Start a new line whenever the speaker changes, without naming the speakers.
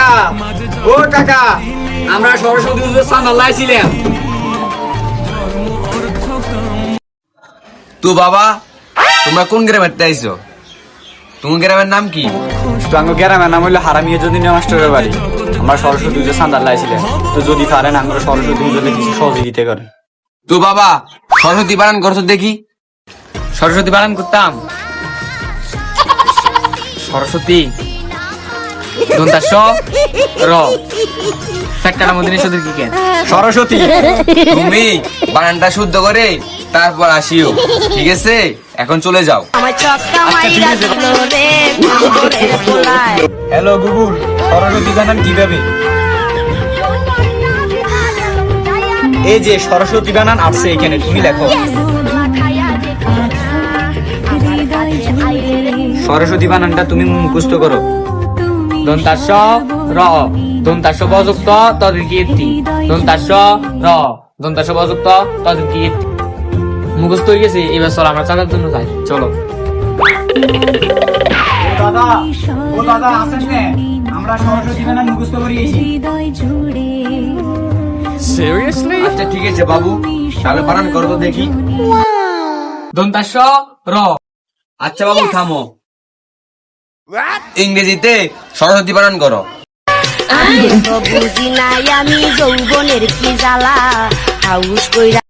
কাকা, ও কাকা, আমরা সরস্বতী পুজোর চাঁদা লাইছিলাম।
তো বাবা, তোমরা কোন গ্রামের আইছো? তোমার গ্রামের নাম কি?
টাঙ্গ গ্রামের নাম হইলো হারামিয়া যদি মাস্টারের বাড়ি। আমরা সরস্বতী পুজোর চাঁদা লাইছিলাম। তো যদি পারেন আমরা সরস্বতী পুজোতে কিছু সহযোগিতা করেন।
তো বাবা, সরস্বতী বানান করছো দেখি।
সরস্বতী বানান করতাম। সরস্বতী দন্তাস র ফ্যাক্টরের মধ্যে নিষেধের কি কেন সরস্বতী।
তুমি বানানটা শুদ্ধ করে তারপর আসিও, ঠিক আছে? এখন চলে যাও।
হ্যালো গুগল, সরস্বতী বানান কিভাবে? এই যে সরস্বতী বানান আসছে এখানে, তুমি লেখো সরস্বতী বানানটা তুমি মুখস্থ করো। দন্তাস র দন্তাস বযুক্ত তদের কীর্তি, দন্তাস র দন্তাস বযুক্ত তদের কীর্তি। মুখস্থ হয়ে গেছে, এবার চলো আমরা চাঁদার জন্য যাই, চলো। ও দাদা আসেন না, আমরা সরস্বতী বানান মুখস্থ করে গেছি।
Seriously?
আচ্ছা ঠিক আছে বাবু, তাহলে বানান করো তো দেখি।
দন্তাস র।
আচ্ছা বাবু থামো। ইংরেজিতে সরস্বতী বানান করো।
বুঝি নাই আমি যৌবনের কি জ্বালা হাউস কইরা